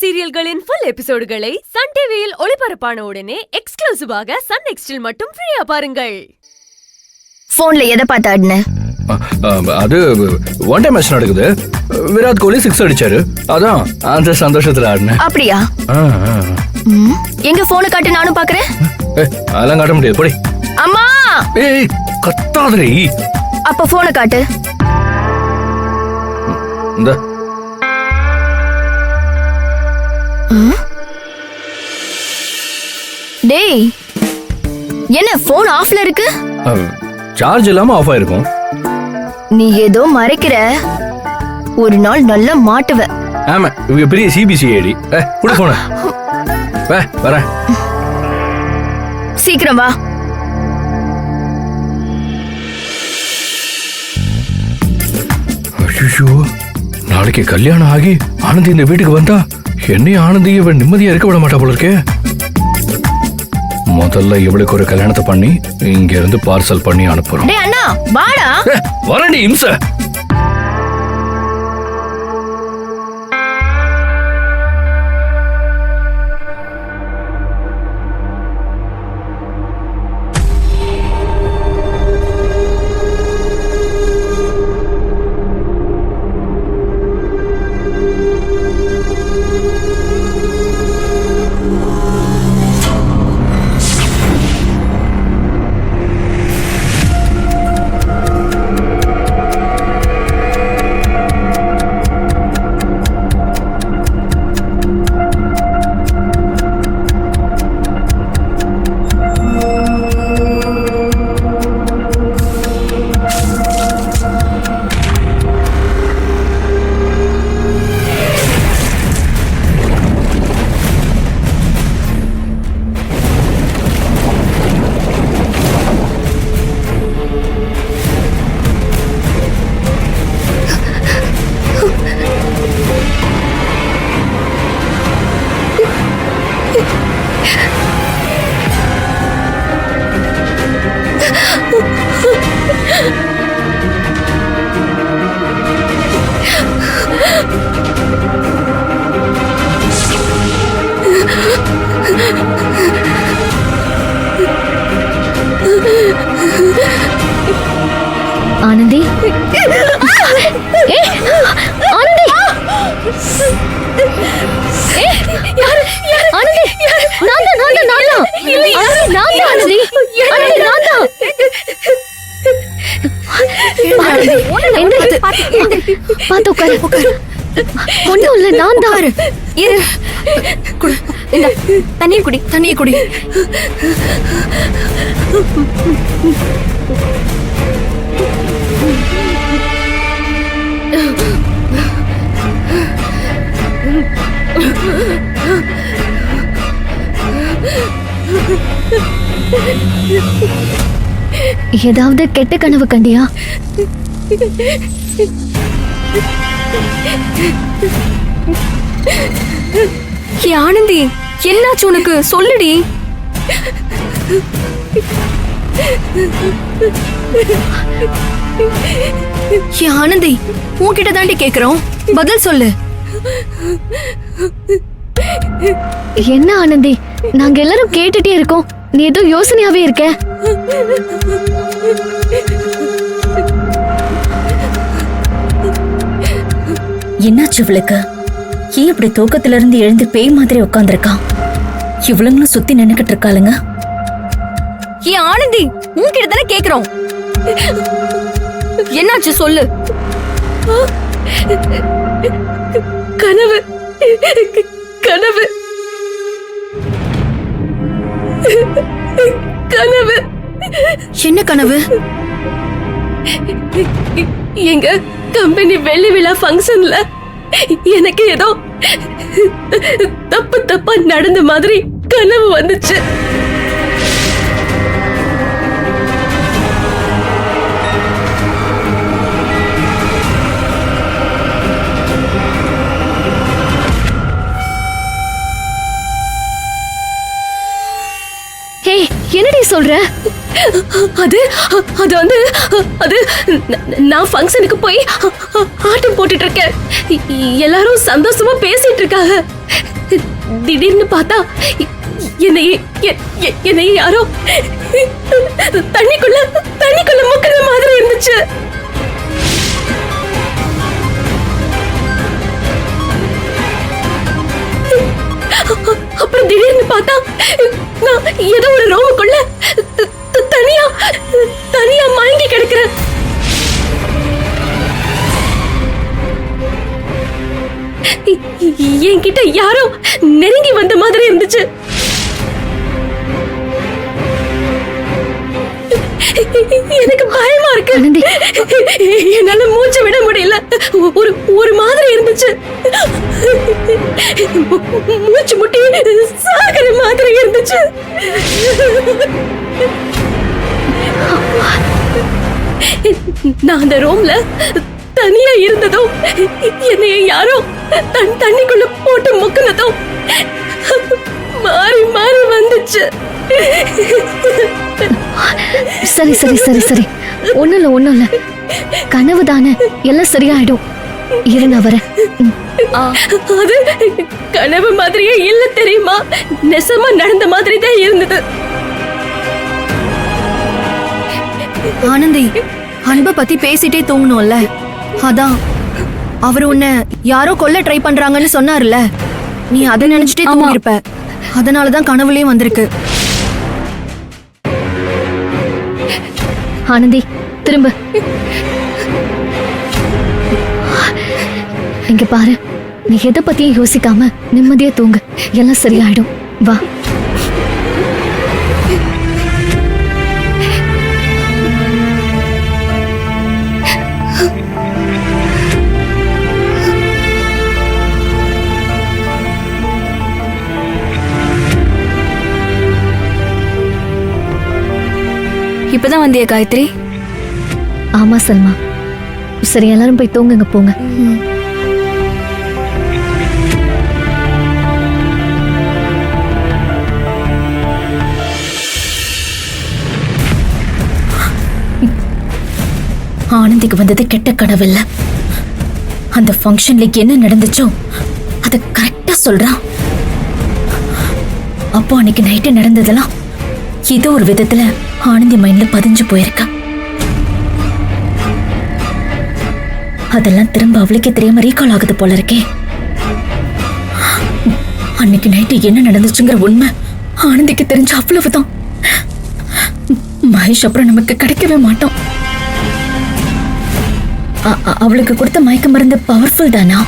சீரியல்களின் full எபிசோடுகளை Sun டிவியில் ஒளிபரப்பான உடனே எக்ஸ்க்ளூசிவாக சன் நெக்ஸ்டில் மட்டும் ஃப்ரீயா பாருங்கள். போன்ல எதை பார்த்து ஆடுன? அது ஒன் டைம் மேட்ச் நடக்குது. விராட் கோலி 6 அடிச்சாரு. அதான் அந்த சந்தோஷத்துல ஆடுனேன். அப்படியா? எங்க போனை காட்டு, நானும் பாக்குறேன். அதெல்லாம் காட்ட முடியாது, போடி. அம்மா! ஏய் கத்தாதே. அப்ப போனை காட்டு. இந்த டேய், என்ன போன் ஆஃப்ல இருக்கு? சார்ஜ் இல்லாம ஆஃப் ஆயிருக்கும். நீ ஏதோ மறைக்கிற. ஒரு நாள் நல்லா மாட்டுவ. ஆமா, இவங்க பெரிய சிபிசிஐடி. குடு போன. வரேன். சீக்கிரம் வா. ஐயோ, நாளைக்கு கல்யாணம் ஆகி ஆனந்தி இந்த வீட்டுக்கு வந்தா என்னையும் ஆனந்தி இவன் நிம்மதியா இருக்க விட மாட்டா போல இருக்கே. முதல்ல இவளுக்கு ஒரு கல்யாணத்தை பண்ணி இங்க இருந்து பார்சல் பண்ணி அனுப்புறோம். டேய் அண்ணா, வாடா. வரண்டி இம்ச. ஆனந்தி, ஆனந்தி, ஒண்ணும் இல்ல, நான் தான். தண்ணியை குடி. ஏதாவது கெட்ட கனவு கண்டியா? ஆனந்தி, என்னாச்சு உனக்கு? சொல்லுடி. ஆனந்தி, உன்கிட்ட தாண்டி கேக்குறோம், பதில் சொல்லு. என்ன ஆனந்தி, நாங்க எல்லாரும் கேட்டுட்டே இருக்கோம், நீ ஏதோ யோசனையாவே இருக்க. என்னாச்சு இவளுக்கு? ஏன் இப்படி தூக்கத்துல இருந்து எழுந்து பேய் மாதிரி உட்கார்ந்துருக்கான்? இவளுங்களும் சுத்தி நின்னுக்கிட்டு இருக்காளுங்க. ஏன் ஆனந்தி, உன்கிட்ட தானே கேக்குறோம், என்னாச்சு சொல்லு. கனவு. என்ன கனவு? எங்க கம்பெனி வெள்ளி விழா ஃபங்க்ஷன்ல எனக்கு ஏதோ தப்பா நடந்த மாதிரி கனவு வந்துச்சு. என்னடி சொல்ற? அது அது வந்து அது நான் ஃபங்க்ஷனுக்கு போய் ஆட்டம் போட்டுட்டு இருக்கேன். எல்லாரும் சந்தோஷமா பேசிட்டு இருக்காங்க. திடீர்னு பார்த்தா என்னை என்னை யாரோ தண்ணிக்குள்ள முக்கிற மாதிரி இருந்துச்சு. அப்புறம் திடீர்னு பார்த்தா நான் ஏதோ ஒரு ரூமுக்குள்ள தனியா மயங்கி கிடக்குறேன். என்கிட்ட யாரோ நெருங்கி வந்த மாதிரி இருந்துச்சு. எனக்கு பயமா இருக்கு. என்னால மூச்சு விட முடியல. ஒரு மாதிரி இருந்துச்சு. மூச்சு முட்டி சாகர மாதிரி இருந்துச்சு. நான் அந்த ரூம்ல தனியா இருந்ததும் என்னைய யாரோ தண்ணிக்குள்ள போட்டு முக்குனதும் மாறி மாறி வந்துச்சு. சரி சரி சரி சரி, ஒண்ணும் இல்ல, கனவு தானே, எல்லாம் சரியாயிடும். இரு நான் வரேன். அது கனவு மாதிரியே இல்ல தெரியுமா, நெசமா நடந்த மாதிரி தான் இருந்தது. ஆனந்தி, அன்பை பத்தி பேசிட்டே தூங்கணும்ல, அதான் அவர் உன்னை யாரோ கொல்ல ட்ரை பண்றாங்கன்னு சொன்னார்ல, நீ அதை நினைச்சிட்டே தூங்கிருப்ப. அதனாலதான் கனவுலயும் வந்திருக்கு. ஆனந்தி திரும்ப இங்க பாரு, நீ எதை பத்தியும் யோசிக்காம நிம்மதியா தூங்கு, எல்லாம் சரியாயிடும். வா. இப்பதான் வந்தியா காயத்ரி? ஆமா சல்மா. சரி, எல்லாரும் போய் தூங்குங்க, போங்க. ஆனந்திக்கு வந்தது கெட்ட கனவு இல்ல. அந்த ஃபங்க்ஷன்ல என்ன நடந்துச்சோ அத கரெக்டா சொல்றான். அப்போ அன்னைக்கு நைட்டு நடந்ததெல்லாம் ஏதோ ஒரு விதத்துல ஆனந்தி மைண்ட்ல பதிஞ்சு போயிருக்கா. அதெல்லாம் திரும்ப அவளுக்கே தெரியாம ரீகால் ஆகுது போல இருக்கே. அன்னைக்கு நைட்டு என்ன நடந்துச்சுங்கிற உண்மை ஆனந்திக்கு தெரிஞ்ச அவ்வளவுதான். மகேஷ் அப்புறம் நமக்கு கிடைக்கவே மாட்டோம். அவளுக்கு கொடுத்த மயக்க மருந்து பவர்ஃபுல் தானா?